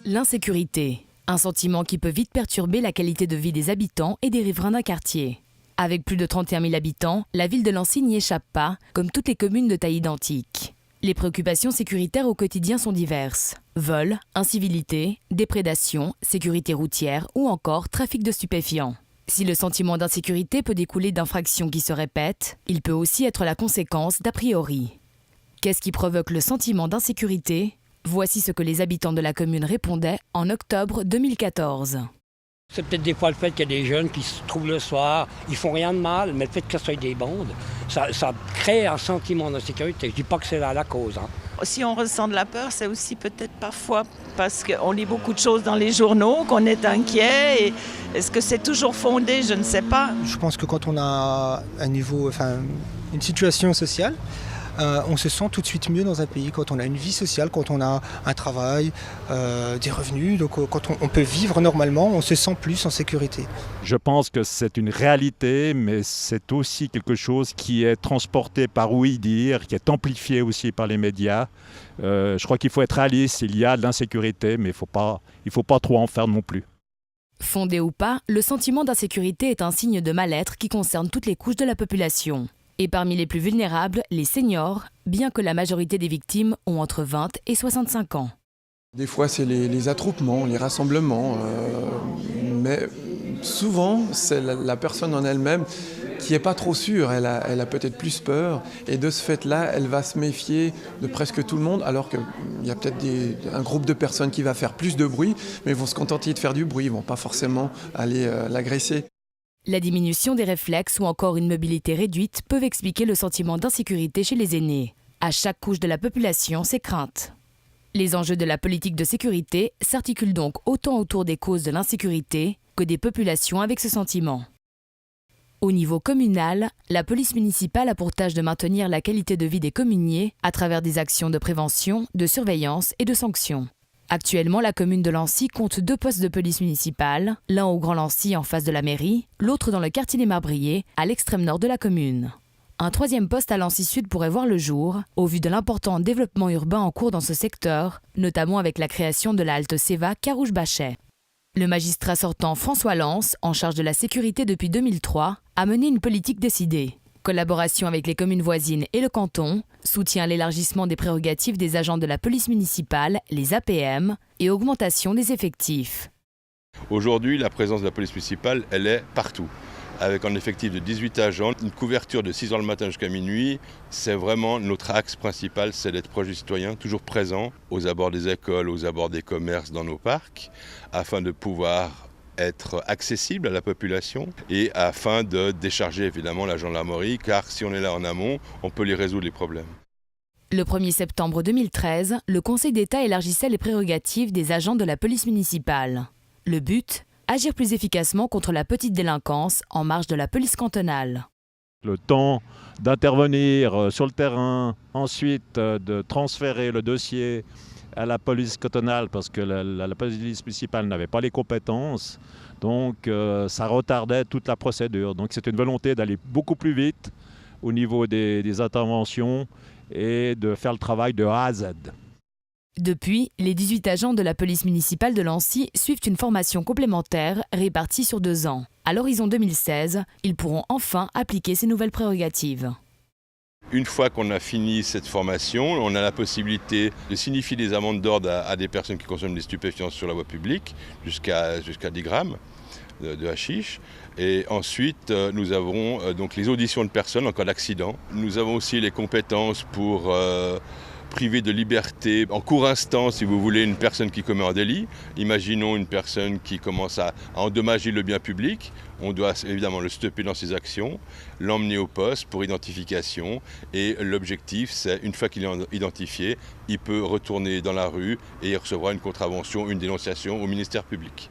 L'insécurité, un sentiment qui peut vite perturber la qualité de vie des habitants et des riverains d'un quartier. Avec plus de 31 000 habitants, la ville de Lancy n'y échappe pas, comme toutes les communes de taille identique. Les préoccupations sécuritaires au quotidien sont diverses. Vols, incivilités, déprédations, sécurité routière ou encore trafic de stupéfiants. Si le sentiment d'insécurité peut découler d'infractions qui se répètent, il peut aussi être la conséquence d'a priori. Qu'est-ce qui provoque le sentiment d'insécurité ? Voici ce que les habitants de la commune répondaient en octobre 2014. C'est peut-être des fois le fait qu'il y a des jeunes qui se trouvent le soir, ils font rien de mal, mais le fait que ce soit des bandes, ça crée un sentiment d'insécurité. Je ne dis pas que c'est là la cause. Si on ressent de la peur, c'est aussi peut-être parfois parce qu'on lit beaucoup de choses dans les journaux, qu'on est inquiet. Et est-ce que c'est toujours fondé? Je ne sais pas. Je pense que quand on a une situation sociale, on se sent tout de suite mieux dans un pays quand on a une vie sociale, quand on a un travail, des revenus. Donc quand on peut vivre normalement, on se sent plus en sécurité. Je pense que c'est une réalité, mais c'est aussi quelque chose qui est transporté par ouï-dire, qui est amplifié aussi par les médias. Je crois qu'il faut être réaliste, il y a de l'insécurité, mais il faut pas trop en faire non plus. Fondé ou pas, le sentiment d'insécurité est un signe de mal-être qui concerne toutes les couches de la population. Et parmi les plus vulnérables, les seniors, bien que la majorité des victimes ont entre 20 et 65 ans. Des fois, c'est les attroupements, les rassemblements, mais souvent, c'est la personne en elle-même qui n'est pas trop sûre. Elle a peut-être plus peur, et de ce fait-là, elle va se méfier de presque tout le monde, alors qu'il y a peut-être un groupe de personnes qui va faire plus de bruit, mais ils vont se contenter de faire du bruit, ils ne vont pas forcément aller l'agresser. La diminution des réflexes ou encore une mobilité réduite peuvent expliquer le sentiment d'insécurité chez les aînés. À chaque couche de la population, ses craintes. Les enjeux de la politique de sécurité s'articulent donc autant autour des causes de l'insécurité que des populations avec ce sentiment. Au niveau communal, la police municipale a pour tâche de maintenir la qualité de vie des communiers à travers des actions de prévention, de surveillance et de sanctions. Actuellement, la commune de Lancy compte 2 postes de police municipale, l'un au Grand Lancy en face de la mairie, l'autre dans le quartier des Marbriers, à l'extrême nord de la commune. Un 3e poste à Lancy Sud pourrait voir le jour, au vu de l'important développement urbain en cours dans ce secteur, notamment avec la création de la halte Seva Carouge-Bachet. Le magistrat sortant François Lance, en charge de la sécurité depuis 2003, a mené une politique décidée. Collaboration avec les communes voisines et le canton, soutien à l'élargissement des prérogatives des agents de la police municipale, les APM, et augmentation des effectifs. Aujourd'hui, la présence de la police municipale, elle est partout. Avec un effectif de 18 agents, une couverture de 6 h le matin jusqu'à minuit, c'est vraiment notre axe principal, c'est d'être proche du citoyen, toujours présent aux abords des écoles, aux abords des commerces, dans nos parcs, afin de pouvoir être accessible à la population et afin de décharger évidemment la gendarmerie, car si on est là en amont, on peut les résoudre les problèmes. Le 1er septembre 2013, le Conseil d'État élargissait les prérogatives des agents de la police municipale. Le but ? Agir plus efficacement contre la petite délinquance en marge de la police cantonale. Le temps d'intervenir sur le terrain, ensuite de transférer le dossier à la police cantonale parce que la police municipale n'avait pas les compétences. Donc ça retardait toute la procédure. Donc c'est une volonté d'aller beaucoup plus vite au niveau des interventions et de faire le travail de A à Z. Depuis, les 18 agents de la police municipale de Lancy suivent une formation complémentaire répartie sur 2 ans. À l'horizon 2016, ils pourront enfin appliquer ces nouvelles prérogatives. Une fois qu'on a fini cette formation, on a la possibilité de signifier des amendes d'ordre à des personnes qui consomment des stupéfiants sur la voie publique, jusqu'à 10 grammes de hashish. Et ensuite, nous avons donc les auditions de personnes en cas d'accident. Nous avons aussi les compétences pour priver de liberté en court instant, si vous voulez, une personne qui commet un délit. Imaginons une personne qui commence à endommager le bien public. On doit évidemment le stopper dans ses actions, l'emmener au poste pour identification. Et l'objectif, c'est, une fois qu'il est identifié, il peut retourner dans la rue et il recevra une contravention, une dénonciation au ministère public.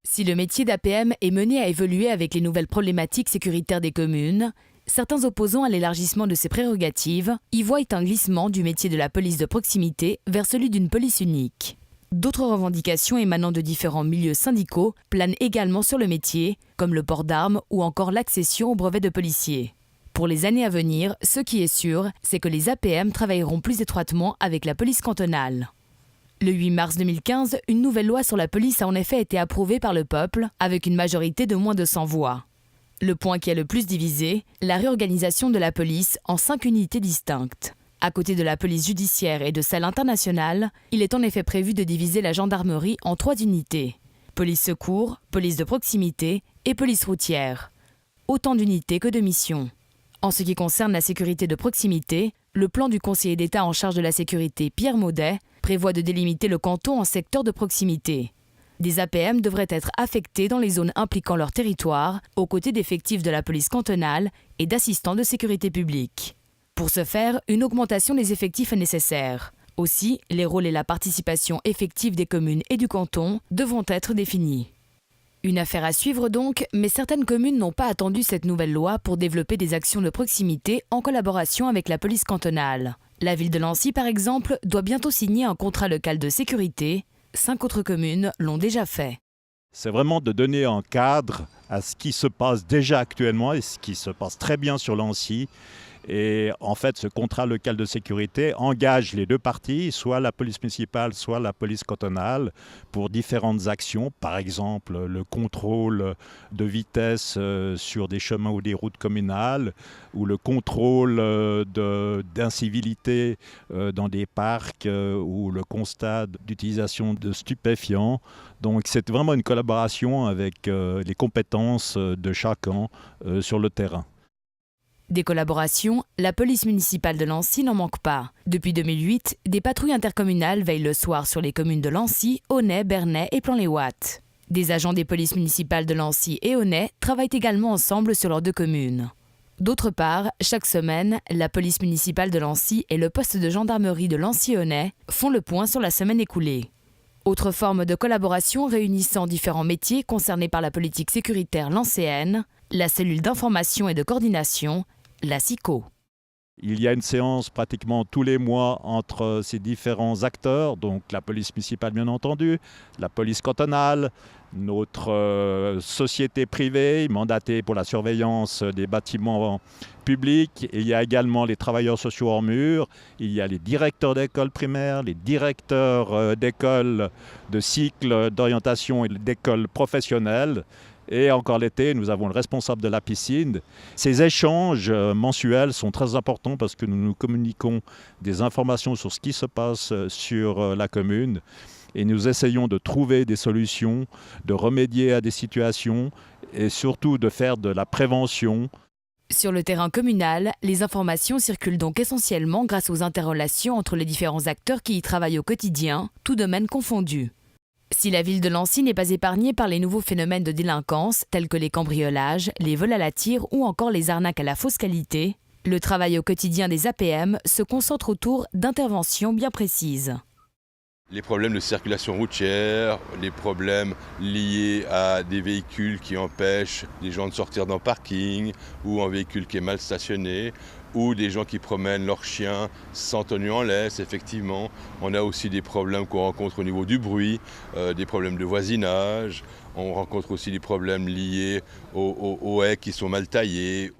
Si le métier d'APM est mené à évoluer avec les nouvelles problématiques sécuritaires des communes, certains opposants à l'élargissement de ces prérogatives y voient un glissement du métier de la police de proximité vers celui d'une police unique. D'autres revendications émanant de différents milieux syndicaux planent également sur le métier, comme le port d'armes ou encore l'accession au brevet de policier. Pour les années à venir, ce qui est sûr, c'est que les APM travailleront plus étroitement avec la police cantonale. Le 8 mars 2015, une nouvelle loi sur la police a en effet été approuvée par le peuple, avec une majorité de moins de 100 voix. Le point qui a le plus divisé, la réorganisation de la police en 5 unités distinctes. À côté de la police judiciaire et de celle internationale, il est en effet prévu de diviser la gendarmerie en 3 unités. Police secours, police de proximité et police routière. Autant d'unités que de missions. En ce qui concerne la sécurité de proximité, le plan du conseiller d'État en charge de la sécurité, Pierre Maudet, prévoit de délimiter le canton en secteur de proximité. Des APM devraient être affectés dans les zones impliquant leur territoire, aux côtés d'effectifs de la police cantonale et d'assistants de sécurité publique. Pour ce faire, une augmentation des effectifs est nécessaire. Aussi, les rôles et la participation effective des communes et du canton devront être définis. Une affaire à suivre donc, mais certaines communes n'ont pas attendu cette nouvelle loi pour développer des actions de proximité en collaboration avec la police cantonale. La ville de Lancy, par exemple, doit bientôt signer un contrat local de sécurité. 5 autres communes l'ont déjà fait. C'est vraiment de donner un cadre à ce qui se passe déjà actuellement et ce qui se passe très bien sur Lancy. Et en fait, ce contrat local de sécurité engage les deux parties, soit la police municipale, soit la police cantonale, pour différentes actions. Par exemple, le contrôle de vitesse sur des chemins ou des routes communales, ou le contrôle d'incivilité dans des parcs, ou le constat d'utilisation de stupéfiants. Donc c'est vraiment une collaboration avec les compétences de chacun sur le terrain. Des collaborations, la police municipale de Lancy n'en manque pas. Depuis 2008, des patrouilles intercommunales veillent le soir sur les communes de Lancy, Aunay, Bernay et Plan-les-Ouates. Des agents des polices municipales de Lancy et Aunay travaillent également ensemble sur leurs 2 communes. D'autre part, chaque semaine, la police municipale de Lancy et le poste de gendarmerie de Lancy-Aunay font le point sur la semaine écoulée. Autre forme de collaboration réunissant différents métiers concernés par la politique sécuritaire lancéenne, la cellule d'information et de coordination, la CICO. Il y a une séance pratiquement tous les mois entre ces différents acteurs, donc la police municipale bien entendu, la police cantonale, notre société privée mandatée pour la surveillance des bâtiments publics. Et il y a également les travailleurs sociaux hors mur, il y a les directeurs d'école primaire, les directeurs d'école de cycle d'orientation et d'école professionnelle. Et encore l'été, nous avons le responsable de la piscine. Ces échanges mensuels sont très importants parce que nous nous communiquons des informations sur ce qui se passe sur la commune et nous essayons de trouver des solutions, de remédier à des situations et surtout de faire de la prévention. Sur le terrain communal, les informations circulent donc essentiellement grâce aux interrelations entre les différents acteurs qui y travaillent au quotidien, tous domaines confondus. Si la ville de Lancy n'est pas épargnée par les nouveaux phénomènes de délinquance, tels que les cambriolages, les vols à la tire ou encore les arnaques à la fausse qualité, le travail au quotidien des APM se concentre autour d'interventions bien précises. Les problèmes de circulation routière, les problèmes liés à des véhicules qui empêchent des gens de sortir d'un parking ou un véhicule qui est mal stationné, ou des gens qui promènent leurs chiens sans tenue en laisse, effectivement. On a aussi des problèmes qu'on rencontre au niveau du bruit, des problèmes de voisinage. On rencontre aussi des problèmes liés aux haies qui sont mal taillées.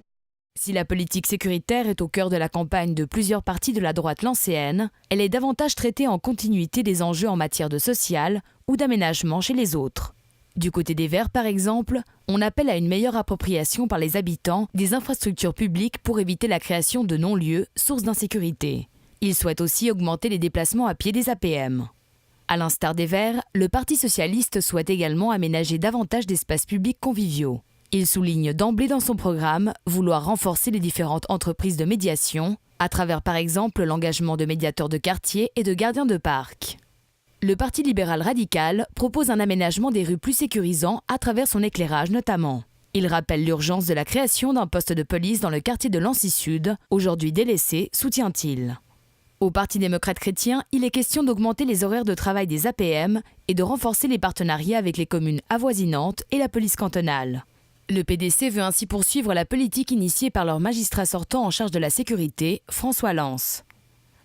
Si la politique sécuritaire est au cœur de la campagne de plusieurs partis de la droite lancéenne, elle est davantage traitée en continuité des enjeux en matière de social ou d'aménagement chez les autres. Du côté des Verts, par exemple, on appelle à une meilleure appropriation par les habitants des infrastructures publiques pour éviter la création de non-lieux, source d'insécurité. Ils souhaitent aussi augmenter les déplacements à pied des APM. À l'instar des Verts, le Parti socialiste souhaite également aménager davantage d'espaces publics conviviaux. Il souligne d'emblée dans son programme vouloir renforcer les différentes entreprises de médiation, à travers par exemple l'engagement de médiateurs de quartier et de gardiens de parc. Le Parti libéral radical propose un aménagement des rues plus sécurisant à travers son éclairage notamment. Il rappelle l'urgence de la création d'un poste de police dans le quartier de Lancy Sud, aujourd'hui délaissé, soutient-il. Au Parti démocrate chrétien, il est question d'augmenter les horaires de travail des APM et de renforcer les partenariats avec les communes avoisinantes et la police cantonale. Le PDC veut ainsi poursuivre la politique initiée par leur magistrat sortant en charge de la sécurité, François Lance.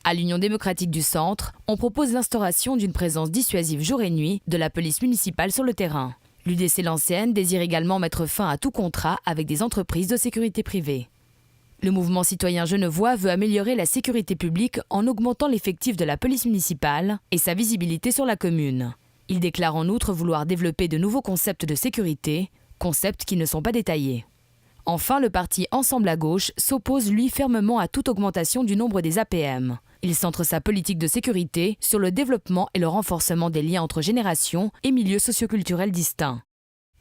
À l'Union démocratique du Centre, on propose l'instauration d'une présence dissuasive jour et nuit de la police municipale sur le terrain. L'UDC Lancéenne désire également mettre fin à tout contrat avec des entreprises de sécurité privée. Le mouvement citoyen genevois veut améliorer la sécurité publique en augmentant l'effectif de la police municipale et sa visibilité sur la commune. Il déclare en outre vouloir développer de nouveaux concepts de sécurité, concepts qui ne sont pas détaillés. Enfin, le parti Ensemble à gauche s'oppose lui fermement à toute augmentation du nombre des APM. Il centre sa politique de sécurité sur le développement et le renforcement des liens entre générations et milieux socioculturels distincts.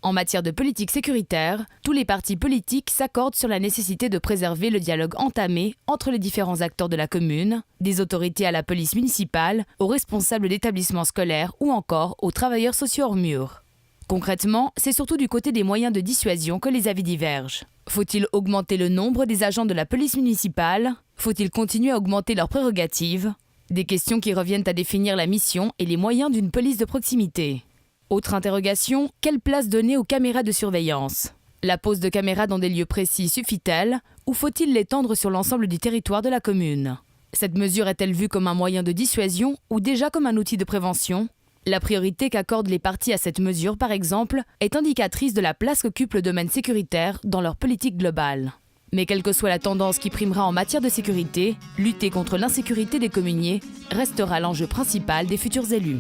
En matière de politique sécuritaire, tous les partis politiques s'accordent sur la nécessité de préserver le dialogue entamé entre les différents acteurs de la commune, des autorités à la police municipale, aux responsables d'établissements scolaires ou encore aux travailleurs sociaux hors murs. Concrètement, c'est surtout du côté des moyens de dissuasion que les avis divergent. Faut-il augmenter le nombre des agents de la police municipale ? Faut-il continuer à augmenter leurs prérogatives ? Des questions qui reviennent à définir la mission et les moyens d'une police de proximité. Autre interrogation, quelle place donner aux caméras de surveillance ? La pose de caméras dans des lieux précis suffit-elle ou faut-il l'étendre sur l'ensemble du territoire de la commune ? Cette mesure est-elle vue comme un moyen de dissuasion ou déjà comme un outil de prévention ? La priorité qu'accordent les partis à cette mesure, par exemple, est indicatrice de la place qu'occupe le domaine sécuritaire dans leur politique globale. Mais quelle que soit la tendance qui primera en matière de sécurité, lutter contre l'insécurité des communiers restera l'enjeu principal des futurs élus.